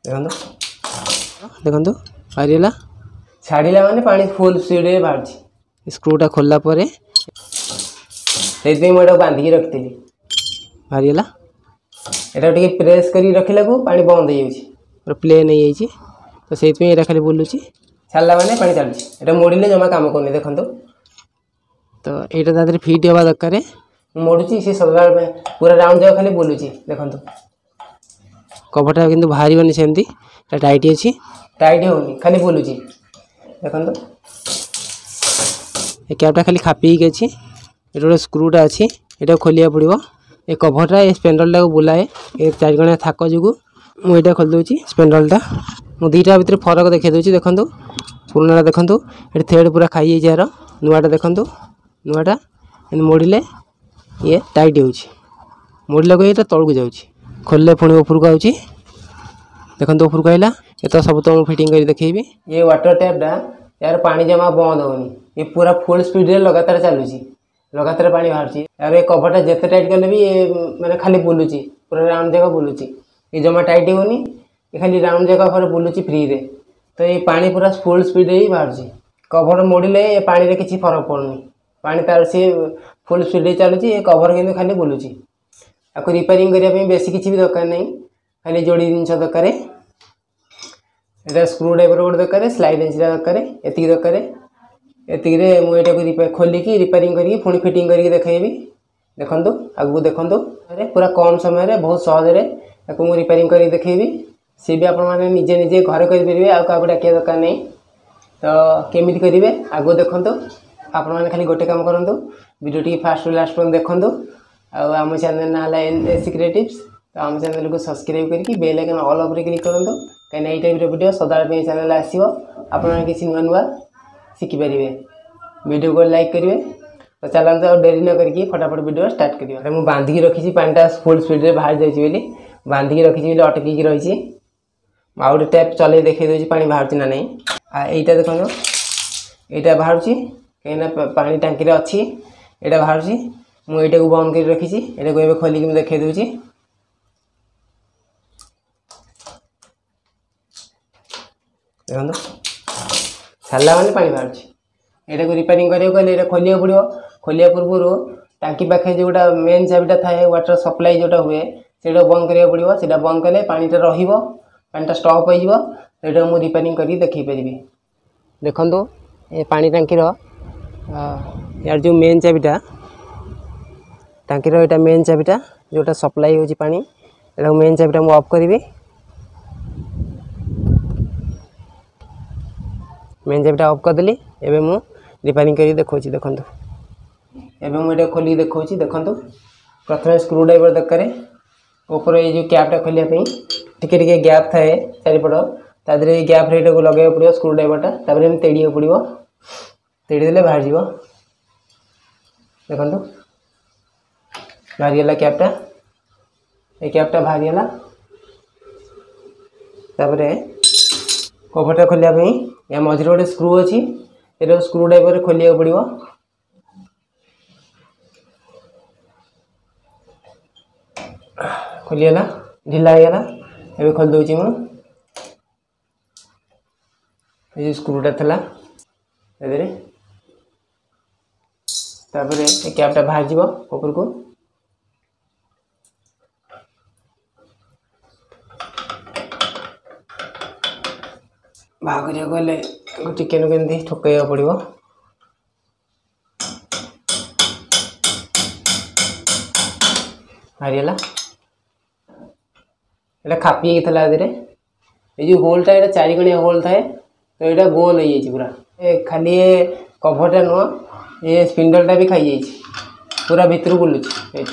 देखो देखो बाहरीगला छाड़िला माने पानी फुल स्पीड रे बाहर स्क्रूटा खोलला परे से मुझे बांधिकी रखी बाहरीगला एटा टिके प्रेस करी रखिला को पानी बंद हो जाउछि प्ले नहीं जाइए तो से खाली बुलूची छाड़ला माने पानी चलुछि एटा मोड़िले जमा काम करनी देखंतु तो यहाँ तादे फिट हवा दरकार मोड़ुची से सदा पूरा राउंड जाओ खाली बुलूची देखंतु कभरटा किंतु बाहर सेमती टाइट अच्छी टाइट होनी खाली बुलूची देखंतु ए कैपटा खाली खापी अच्छी ये गोटे स्क्रूटा अच्छी यहाँ खोलिया पड़ो ये कभरटा ये स्पेंडलटा को बुलाए ये चारिगणिया थाक जो मुझे खोलीदे स्पेंडलटा मुझे दुईटा भितर फरक देखा दूसरी देखूँ पुराणा देखूँ ये थ्रेड पूरा खाई यार नुआटा देखूँ नुआटा मोड़े ये टाइट हो मोड़े को ये तौक जाऊँ खोलिले पुणी उपरको आऊँगी देखो उपरको आइला ये तो सब तुमको फिटिंग कर देखी ये वाटर टैपटा यार पानी जमा बंद होनी ये पूरा फुल स्पीड रे लगातार चलुची लगातार पानी बाहर यार ये कभरटा जिते टाइट कले भी ये मैंने खाली बुलूची पूरा राउंड जगह बुलूची ये जमा टाइट होनी ये खाली राउंड जगह पर बुलूची फ्री रे तो ये पानी पूरा फुल स्पीड ही बाहर कभर मोड़े ये पानी रे किसी फरक पड़नी पानी तार सी फुल स्पीड चलुची ये कभर कि खाली बुलूची आपको रिपेयरिंग करने बेसी किसी भी दरकार नहीं खाली जोड़ी जिनस दरकार स्क्रू ड्राइवर गोटे दरकार स्लाइड रेंच दरकार एति दरकार एति मुझे खोलिकी रिपेयरिंग करी पुणी फिटिंग करके देखी देखूँ आगू देखूँ पूरा कम समय बहुत सहजरे मुझे रिपेयरिंग करके देखी सी भी आपने निजे निजे घर करेंगे आउ क्या डाकिया दरकार नहीं तो केमी करेंगे आगू देखूँ आपण मैंने खाली गोटे काम करूँ वीडियो टी फास्ट लास्ट पर्यंत देखूँ आम चैनल ना एसी क्रिएटिव्स तो आम चैनल को सब्सक्राइब करके bell icon all over click करूँ कहीं यही टाइप वीडियो सदाबे चैनल आसो आपने किसी नुआ नुआ शिखिपारे वीडियो को लाइक करेंगे तो चलते और डेरी न करके फटाफट वीडियो स्टार्ट करिए मुझे बांधिकी रखी पानीटा फुल स्पीड रे बाहर जाइए बांधिकी रखी अटकिकी रही आउ गोटे टैप चल देखी दूसरी पानी बाहर ना नहीं यहीटा देखो यहाँ बाहर कहीं पानी टांकी अच्छी यहाँ बाहर मुझे को बंद कर रखी यहाँ को खोलिक देखी दूसरी देखो छाड़ा मैंने पानी बाहर यहाँ को रिपेयरिंग करेंगे खोलिया पड़ो खोलिया पूर्व टांकी पाखे जोटा मेन चाबिटा थाए वाटर सप्लाई जोटा हुए से बंद करा पड़ो से बंद कले पानीटा पानीटा स्टॉप हो मुझे रिपेयरिंग कर देखी पारि देखो ये पानी टांकीर यार जो मेन चाबिटा टांकीर यहाँ मेन चाबिटा जोटा सप्लाई हो पानी यहाँ मेन चाबिटा मुझे ऑफ करी मेन चाबिटा ऑफ करदेली एवं मु रिपेयरिंग कर देखो देखो एवं मुझे खोलिक देखो देखो प्रथम स्क्रू ड्राइवर दरकार ऊपर ये जो कैपटा खोलिया टिके गैप थाए चारिपट तादे गैप रे लगे पड़ो स्क्रू ड्राइवरटा तेड़ी पड़ो तेड़ी देले बाहर जीव देखो बाहरीगला कैपटा ये कैपटा बाहरीगला कभरटा खोलिया या मझे गोटे स्क्रू अच्छी ये स्क्रू ड्राइवर खोलिया पड़ो खोलीगला ढिला होगा ये खोल दूसरी मुझे स्क्रूटा था तापर ये कैपटा बाहर जीव ऊपर को बाहर गले टिके केमती ठोकवा पड़ो बाहरीगला यहाँ खापी ये जो होलटा ये चारिगणिया होल थाए तो यहाँ गोल हो पूरा खाली ये कभरटा नुह ये स्पिंडलटा भी खाई पूरा भितर बुलूची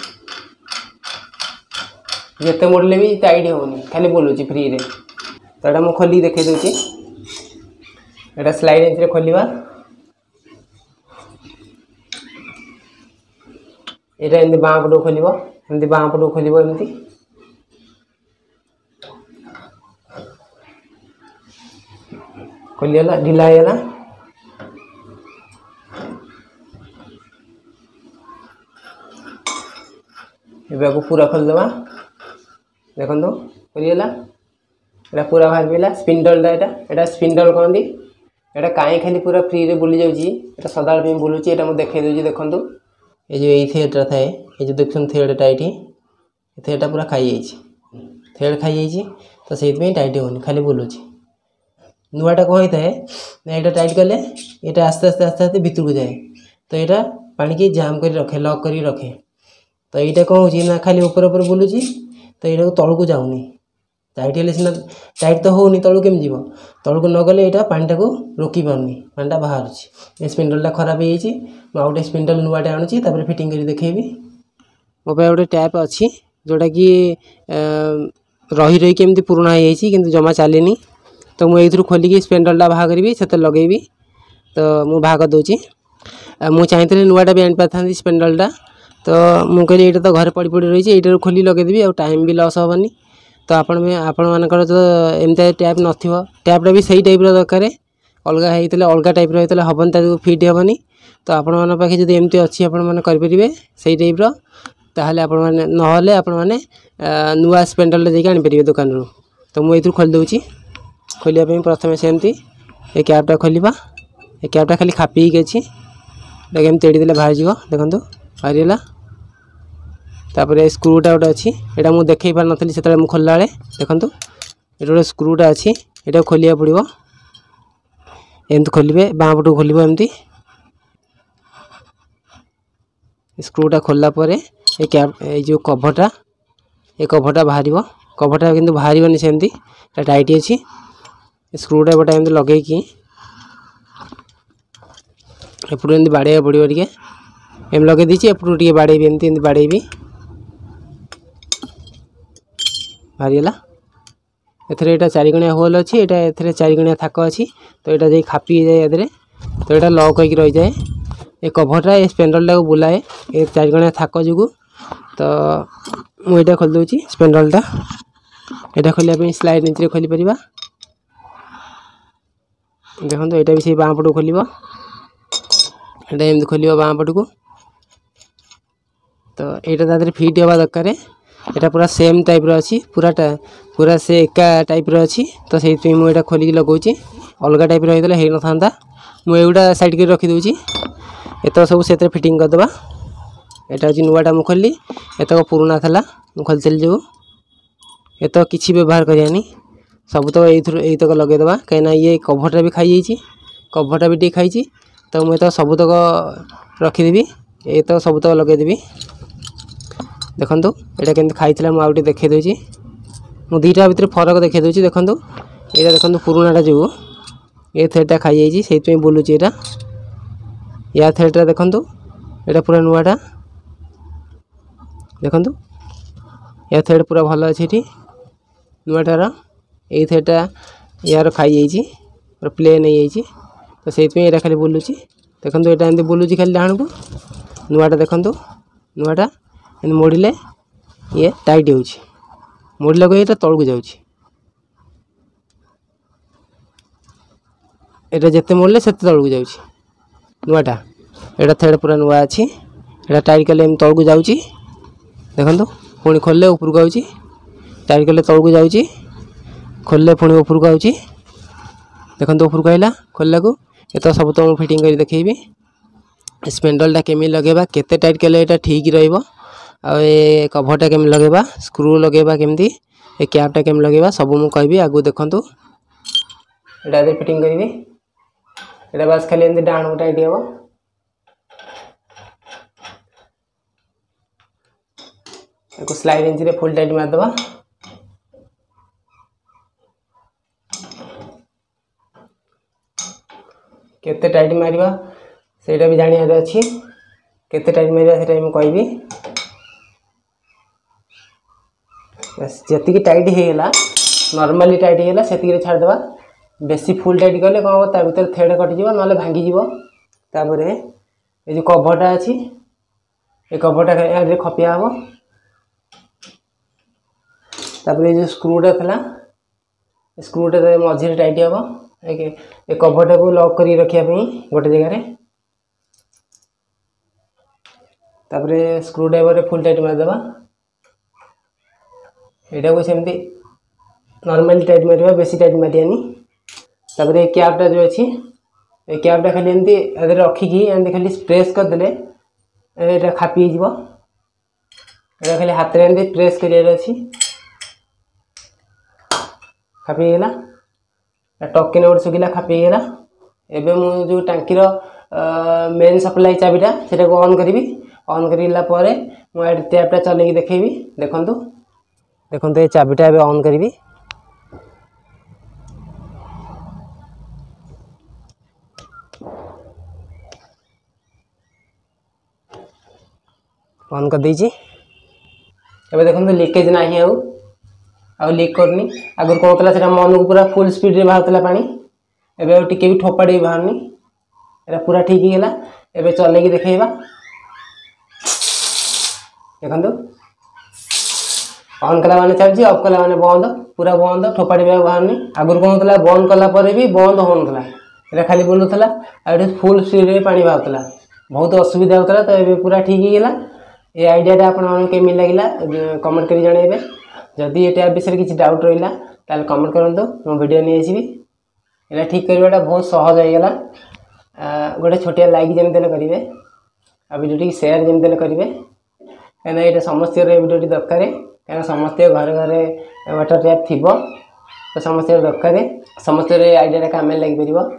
जिते मोड़ले भी टाइट होनी खाली बुलूची फ्री रे तो यहाँ मुझे खोलिक देखी दूसरी यहाँ स्लाइड रेंच खोलिया यहाँ एमती बाँ पटू खोल एमती बाँ पटू खोल एमती खोलीगला ढिला होगा पूरा खोलदे देखो खोलीगला एटा पूरा बाहर पड़ा स्पिंडल एटा स्पिंडल कहती एटा कहीं खाली पूरा फ्री रे बुली जाऊँगी एटा सदा बुलूची एटा मुझे देखा दूसरी देखूँ ये जो यही थ्रेडटा थाए ये जो देखुन थ्रेडटा ये थ्रेडटा पूरा खाई थ्रेड खाई तो से टाइट होनी खाली बुलूची नुआटा कौन होता है ना यहाँ टाइट कले यहाँ आस्ते आस्ते आस्ते आस्ते भितर को जाए तो यहाँ पानी की जाम कर रखे लक कर रखे तो यहाँ कौन हो खाली ऊपर ऊपर बुलूची तो यहाँ तलू को जाऊनी टाइट हेल्ले सीना टाइट तो होनी तलू केम जीव तलू को न गले यहाँ पानीटा को रोकी पानी पानीटा बाहर स्पिंडलटा खराब हो आउ गए स्पिंडल नुआटे आणुची फिटिंग कर देखेबी मो पास गोटे टैप अच्छी जोटा कि रही रही केमती पुराना हो कि जमा चलेनी तो मुझे खोलिकी स्पेंडलटा बाहा करी से लगेबी तो मुझे बाहा कर दूची मुझे चाहिए नुआटा भी आनी पारि स्पेंडलटा तो मुझे कहली ये तो घर पड़ी पड़ी रही है ये खोली लगेदेवी और टाइम भी लॉस हेनी तो आपण मानकर तो एमती टैप न टैपटा भी सही टाइप दरकार अलग होता अलग टाइप होता हेनी ताकि फिट हेनी तो आपण मान पाखे जब एमती अच्छी आपण करेंगे से टाइप ताहले आपण मैंने नहले आपण मैंने नुआ स्पेंडल जाके आनीपर दुकान रू तो मुझे खोली दूची खोलिया प्रथम सेमती ये कैपटा खोलिबा ये कैपटा खाली खापिक अच्छी एम तेड़ी देले बाहर जीव देखो बाहरीगला तापर स्क्रूटा गोटे अच्छी यहाँ मुझे देखे पार नी से खोलला बेले देखो ये गोटे स्क्रूटा अच्छी यहाँ खोलिया पड़ो एमती खोलिए बाँ पट खोल एमती स्क्रूटा खोलला ये कैप जो कभरटा ये कभरटा बाहर कभरटा किंतु बाहर सेमती टाइट अच्छी स्क्रूटा गोटा एमती लगे कि एपटू एमती बाड़े पड़ो टे एम लगे दीची एपटू टे बाड़े एमती एमती बाड़े बाहरीगला एथरे एटा चारिगणिया होल अच्छी एटा एथरे चारिगणिया थाक अच्छी तो यहाँ जा खापी जाए यादे तो यहाँ लक होकर रही जाए ये कभरटा ये स्पेंडलटा को बुलाए ये चारिगणिया थाक जो तो मुझे खोल दूची स्पेंडलटा यहाँ खोलिया स्लाइड नीचे खोली पार देखो तो यहाँ भी से बाँ पट खोल यहाँ एमती खोल बाँ पट को तो यहाँ तादे फिट हवा दरकार यहाँ पूरा सेम टाइप अच्छी पूरा से एका टाइप अच्छी तो से मुझे खोलिक लगौची अलग टाइप होता है न था मुझे साइड कर रखीदे ये तो सब से फिटिंग करदे यहाँ हूँ नुआटा मुझे खोली ये तो पुराना था मुझे खोलती जो ये तो किसी व्यवहार करानी सब तो यही तक लगेदे कहीं ये कभरटा भी खाई कभरटा भी टे खाई तो मुझे तो सब तक रखीदेवी ये तो सब तक लगेदेवी देखो यहाँ केमती खाई मुझे देखे दूसरी मुझे दुईटा भितर फरक देखे दूसरी देखो यहाँ देखो पुरानाटा जो ये थ्रेडटा खाई से बुलूची यहाँ या थ्रेडटा देखो यहाँ पूरा नुआटा देखो या थ्रेड पूरा भल अच्छे ये नुआटार ये थ्रेडटा यार खाई पूरा प्लेन हो तो से खाली बुलूची देखो यहाँ एमती बुलूची खाली डाण को नुआटा देखो नुआटा मोड़े ये टाइट हो मोड़ला को ये तल को जाऊँगी यहाँ जिते मोड़ले से तल को जाऊँगी नुआटा यहाँ थ्रेड पूरा नुआ अच्छी यहाँ टाइट कले तल को जाऊँगी देखो पुणी खोलले ऊपर को आऊँगी टाइट कले तल को जाऊँगी खोलले पुणी ऊपर को आऊँगी देखो ऊपर को आइला खोलला को ये तो सब तो फिटिंग कर देखेबी स्पेंडलटा केमी लगेबा केते टाइट कले यहाँ ठीक रहिबो आ ये कभरटा केमी लगेबा स्क्रू लगेबा केमती ये कैपटा केमी लगेबा सब मुझे कहबी आगु देखंतु यहाँ फिटिंग करी यहाँ बास खाली एमती डाण को टाइट हे स्लाइड इंच फुल टाइट मारदे केते टाइट मारिबा सेटा भी जानियार अछि केते टाइट मारिबा सेटा हम कहबी बस जति टाइट हेला नॉर्मली टाइट हेला सेति छाड़ देबा बेसी फुल टाइट कले कौन हम ता भीतर थ्रेड कटि जीव ना भांगी जीव तापरे ये जो कभरटा अछि ये कभरटा यहाँ खपिया हम तापरे जो स्क्रूटा थला स्क्रूटा मझे टाइट हम ये कभरटा को लॉक करी रखिया गोटे जगह तापरे स्क्रू ड्राइवर फुल टाइट मारदेबा यहाँ को सेमती नॉर्मली टाइट मारिबा बेसी टाइट मारियानी तापर ए कैपटा जो अच्छी ए कैपटा खाली एमती रखिकी एमती खाली प्रेस करदे एटा खापी जीवो एटा खाली हाथ रे एमती प्रेस करियार अछि खापी गेला टकेन गोटे सुखिला खापी गेला एबे मु जो टांकी रो मेन सप्लाई चाबीटा सेटा को ऑन करिवि ऑन करिला परे मु ए टैपटा चलेकी देखैबी देखंतु देखंतु ए चाबीटा एबे ऑन करिवि ऑन कर देछि एबे देखंतु लीकेज नाही आउ लीक करनी आगर कोतला सेटा मन को पूरा फुल स्पीड रे बाहरतला पानी एबे टिके भी ठोपाडी बाहरनी एरा पूरा ठीक ही गेला एबे चले की देखैबा देखंतु ऑन कला माने चलजी ऑफ कला माने बंद पूरा बंद ठोपाडी बाहरनी आगर कोतला बंद कला परे भी बंद होनतला एरा खाली बोलुतला आ फुल स्पीड रे पानी बाहरतला बहुत असुविधा होतला तो एबे पूरा ठीक ही गेला ये आइडियाटा आपन केमी लागिला कमेंट करी जणेबे जदि ये टैप विषय किसी डाउट रहा ताल कमेंट करंतु मो वीडियो नहीं आसीबी एला ठीक करवाटा बहुत सहज हो गला गोटे छोटिया लाइक जेमि देले करिवे आ वीडियो शेयर जेमि देले करिवे कहना ये समस्त वीडियो दरकार कहना समस्त घर घरे वाटर टैप थिबो तो समस्त दरकार समस्त आइडिया काम लगी पार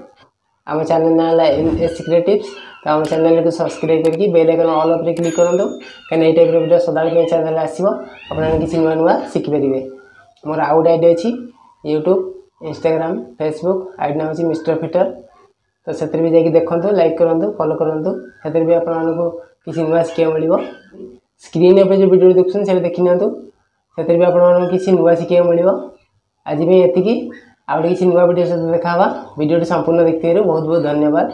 आम चैनल ना एस क्रिएटिव्स तो आम चैनल को सब्सक्राइब करके बेल आइकन ऑल पर क्लिक करूँ कहीं टाइप वीडियो सदा चैनल आसो आप किसी नुआ नुआ शिखिपारे मोर आउ गोटे आईडी अच्छी यूट्यूब इंस्टाग्राम फेसबुक आईडी नाम अच्छी मिस्टर फिटर तो से भी जाकि देखूँ लाइक करूँ फॉलो करूँ से भी आपको किसी नुआ शिखा मिल स्क्रीन पर जो वीडियो देखुं से देखी ना से भी आपको किसी नुआ शिखा मिल आज भी ये आउ किसी नुआ वीडियो सहित देखा वीडियो संपूर्ण देखते बहुत बहुत धन्यवाद।